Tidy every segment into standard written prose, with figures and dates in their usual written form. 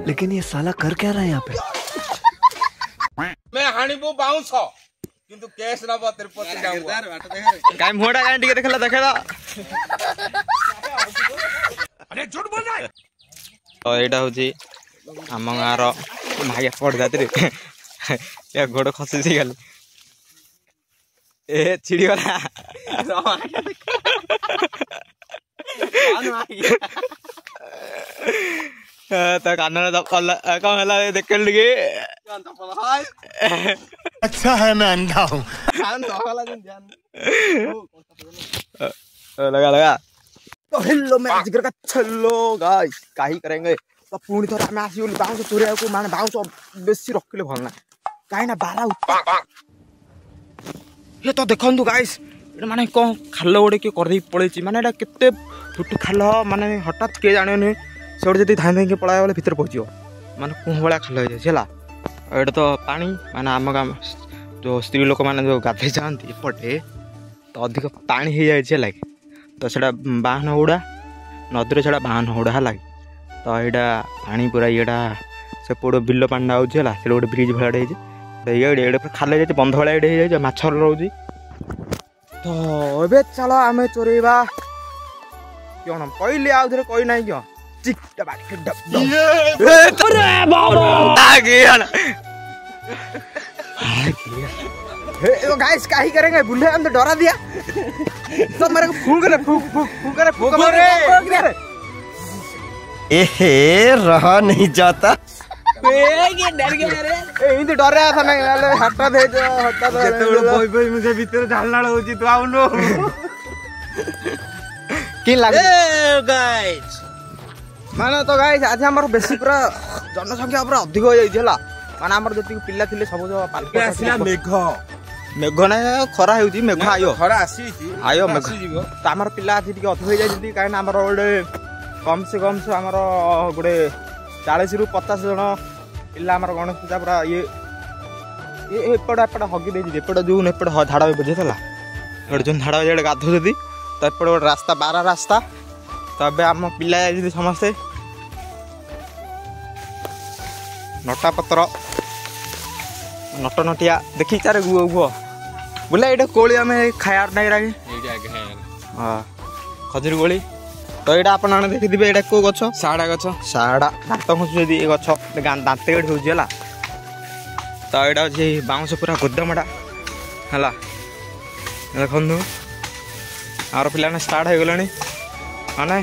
लेकिन ये साला कर क्या रहा है यहाँ पे? मैं हानिबो बाउंस हो किंतु केस ना बा तिरुपति जाऊंगा काई मोड़ा काई टिके देखला अरे झूठ बोल रहा है। तो एटा होची आम गाँर भाग्य पड़ जाती या गोड़ खसी गल ए छिड़ी गला तो कान कौन है देख लगे। अच्छा है मैं अंधा हूँ। लगा लगा तो हेलो मैं आज का चलो गाइस काहे करेंगे तो पुणी थोड़ा हमें आसी बाउंस चोरिया को माने बाउंस बेसी रखले भल ना काहे ना बाला ये तो देखंतु गाइस एटा माने को खाल गोटे के कर पड़े माने एटा केते फुट खाल माने हठात के जाने नहीं से जब धाई धाई के पलाया बोले भितर पहुँच माने कुह भाया खाल हो जाए एटा तो पानी माने आम गाँव जो स्त्री लोक मैंने जो गाधे जाती एपटे तो अधिक पानी हो जाए तो सेटा बाहन हुड़ा नदी से बाहन हुड़ा है तो यहाँ पानी पूरा येटा से पड़ बिल पानी आउला से गोटे ब्रिज भाया ये खाल जाए बंध भाया ये जाए माछ रोज तो ये चलो आम चोरेवा कौन कहली आउ थे कही ना क्यों गाइस काहे करेंगे बुल्ले हम तो डरा दिया तो मेरे को फूक रे फूक रे फूक मारे एहे रहा नहीं जाता डर गया रे ए तो डर रहा था ना हटा दे जो हटा दे जेते बोई बोई मुझे भीतर ढालना होची तो आउनो की लागे गाइस माने तो गाइस आज हमर बेसी पूरा जनसंख्या पूरा अधिक हो जाई हला माने हमर जति पिल्ला थिले सब जो पाल्को आसिला मेघ ना खरा होउची मेघ आयो खरा आसी आयो मेघ तो हमर पिल्ला आज टिके अधिक हो जाई जति काहे ना हमर ओडे कम से हमर गोटे 40 रु 50 जन पिल्ला हमर गणेश पूजा पूरा ये एपट हगी दे एपट जो एपट झाड़ा बुझेला एपट जो झाड़ा जे गाधो जदी तो एपट गोटे रास्ता 12 रास्ता तो अब आम पिला समस्ते नटा पत्र नट नटिया देखी चारे गुह गुह बोले ये कोली आम खाया नहीं हाँ खजुरी कोली तो यहाँ आप देखिए यहाँ कौ गछ साड़ा गछ साड़ा दात खसुँ ये गछ दाँत गढ़ होगा तो यहाँ अच्छे बाउंस पूरा गोदमटा है देखु आर पिला स्टार्ट हो गला माने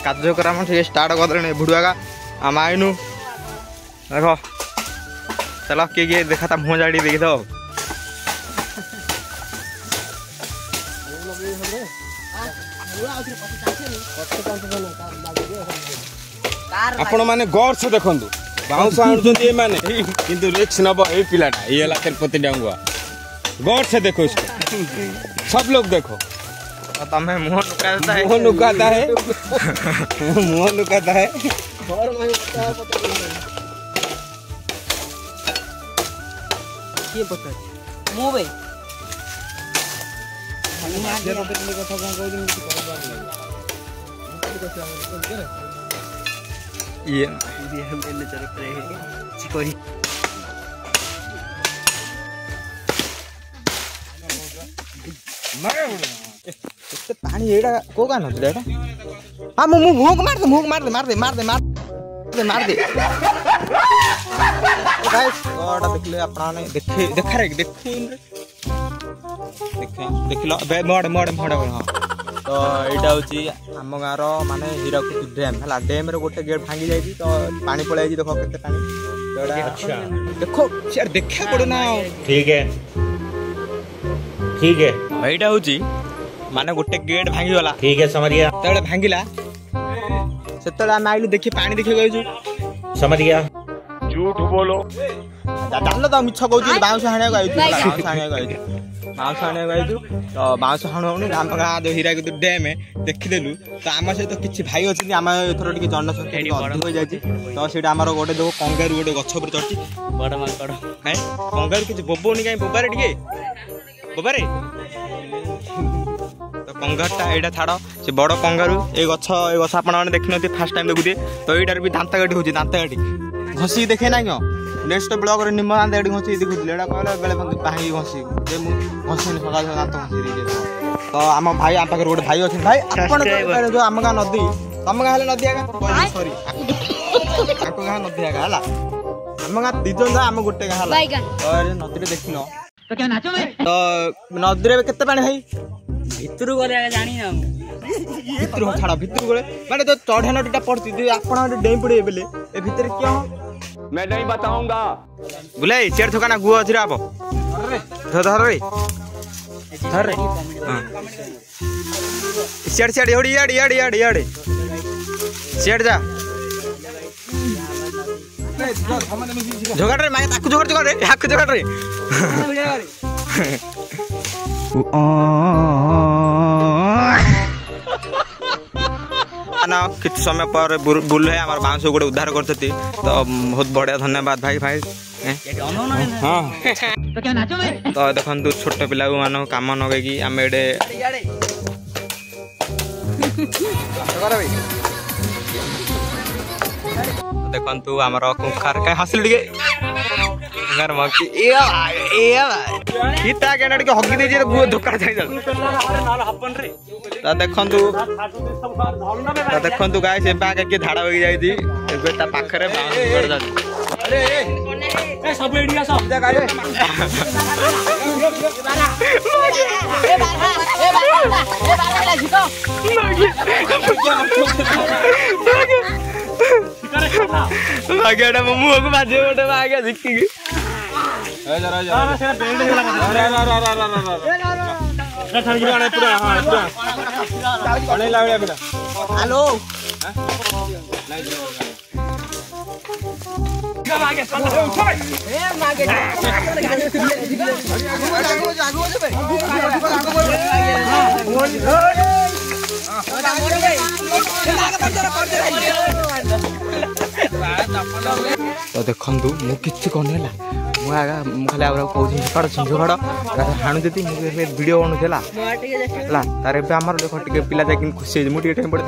कार्यक्रम स्टार्ट कर बुढ़ागा आम आईनु देख चलो किए देखा था मुँह जाड़ी देखी दो आपण माने गौर से देखंतु बाउंस आनुचंती ए माने किंतु रिक्स नब ए पिलाटा ये हला तिरुपति डांगुआ गौर से देखो इसको सब लोग देखो तमें मुँह नुकाता है मुँह नुकाता है मुँह नुकाता है ये पता मुँह भाई ये हम चल रहे पानी एड़ा को का नथले एड़ा हां मुंह मार दे गाइस ओडा देखले अपना ने देखा रे देख लो बे मोड़ हां तो एटा होची हम गाँर माने हीराकुद डैम है डैम रे गोटे गेट भांगी जाई तो पानी पळाई देखो केते पानी अच्छा देखो यार देखा पड़ो ना ठीक है एटा होची माने गोटे गेट भांगी वाला ठीक है समझ गया तळे भांगिला सेतळे हम आइलु देखि पानी देखि गइजु समझ गया झूठ बोलो जानलो तो मिछ कहू बाउंस हाणे गइजु तो बाउंस हाणु राम गाँ जो हीराकुद डैम देखिदेलु तो आम सहित किछि भाई अछि आम एथरो टिके जनसंख्या टिके अधिक हो जायछि तो सेटा हमर गोटे दो कंगारू गोटे गछ पर चढ़छि बड़ माकड़ है कंगारू किछि बोबोनी काई बोबारे टिके बोबारे तो कंगारटा एटा छाड़ से बड़ कंगारू ए गछ आपण मैंने देखी फास्ट टाइम देखुए तो यार भी दांतकाठी हो दांतकाठी घसी देखे ना क्यों नेक्स्ट ब्लॉग रे निम्म दांतकाठी घसी देखुले एटा कहले बेले भाई घसी जे मु घसी सका दांत घसी दे तो आम भाई आम पाखे गोटे भाई अच्छे भाई आपण जो आम गाँ नदी तम गाँ नदी आगा सॉरी गाँ नदी आगा है आम गाँ दिजन जा आम गोटे गाँ नदी देखिन तो नदी रे केते पानी भाई भितर गले जानी ना भितर छाड़ भितर गले माने तो चढ़े नदीटा पड़ती आपण डेई पड़े बेले ए भितर क्यों मैं नहीं बताऊंगा बुलाई चेड़ थकाना गुआ अछि आप धर रे धर रे हां चेड़ चेड़ ओडी याडी याडी याडी याडी चेड़ जा जोगाड़ रे मागे ताकू जोगाड़ रे हाकू जोगाड़ रे ना किछ समय पर बुल है हमारे बांस गोटे उद्धार करते तो बहुत बढ़िया धन्यवाद भाई भाई हाँ तो देखु छोट पिला मान कम नगे आम एडे देखु आमर कुखार कहीं हसिल टे हगी दे धोखा देखु गाय से किए झाड़ा होगी जाइए पाखे भाग्यटा मो मुह को बाजे गोटे भाग्य झिकी हेलो तो देखु मुझे कहूँ खाली कौन झुंझुड़ हाणु देती भिड बनूला तार आम देख टे पिला जाए खुशी मुझे टाइम पड़े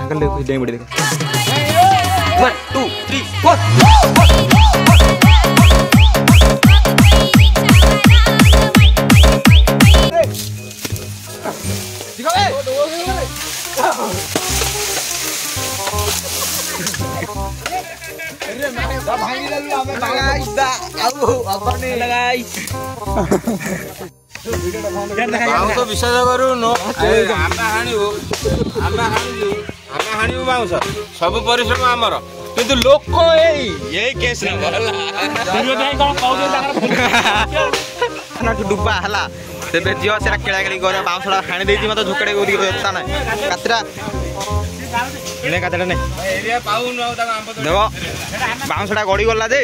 डेम पड़े देख 1 2 3 विश्वास करू बाउंस सब परिश्रम आमर किंतु लोक यही केस डुबा है तेरे झील से खेला खेली कर बाउंसटा हाणी दे मत झोकड़े ना कातरा नहीं देख बाउंसटा गड़ी गला जे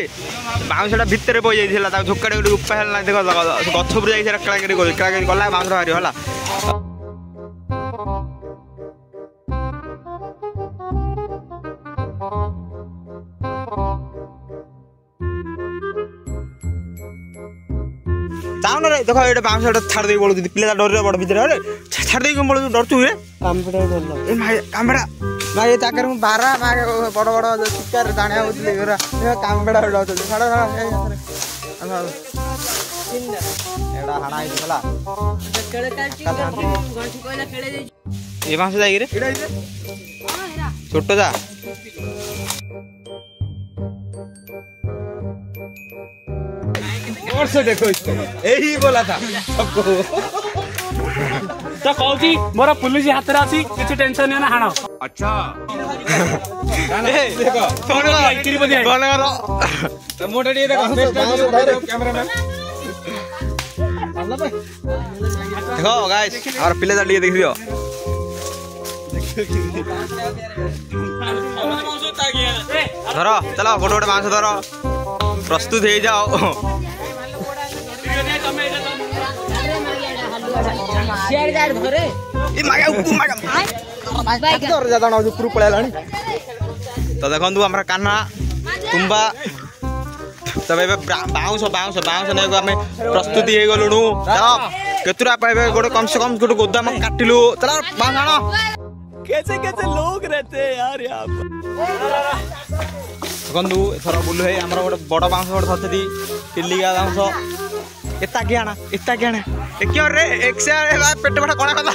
बाउंसटा भितर बही जाइए झोकड़े गोटे उपा है देख गछ पर जाइए खेला गला बाउंस बाहर है चाहना रे देखो ये बाउंस छाड़ दे बोलू पिला डर बड़ भीतर छाड़ दे बोलू डरचु हे कामबेड़ा भाई ये चाकर मु बारा बड़ बड़ शिकार दाणिया होतले कामबेड़ा डर छाड़ एडा हाना आइला ये बाउंस जाई रे छोटो जा और से देखो इसको यही बोला था सबको तो कहूँ मोर पुलिस हाथ में आसी किसी टेंशन नहीं ना हाण अच्छा देखो मोटा देखो कैमरामैन देखो गाइस और पिले जाली देख दियो धरो चलो गोटे गोटे मांस धरो प्रस्तुत हो जाओ तो देखो हमारा कान्हा तुम्बा तब ए बाउंस बाउंस बाउंस ने आम प्रस्तुति हो गलुणु केतुरा पाइबे गोटे कम से कम गोटे गोदाम काटिलु चला बाउंस आनो कैसे कैसे लोग रहते हैं यार यहाँ पर। बंधु एथर बुलु है आमर गोटे बड़ बाउंस गोटे धरती किलिका बाउंस एता ज्ञान क्यों रे एक से पेट पेट कणा कला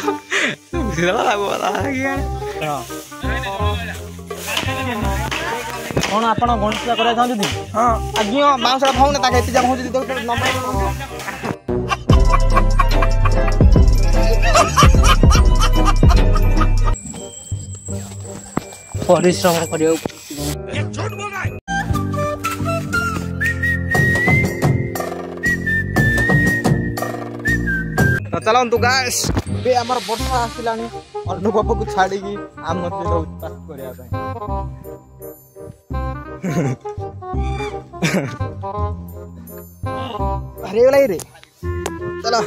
कौन आप गणेश पूजा करा चाहते हाँ आज्ञा बाउंस भाव ना एत जा भाव परिश्रम करियो चलतु गाइस बे हमर वर्षा आसिलानी अनुभव को छाड़ी की आम मत उत्पास करिया अरे रे चलो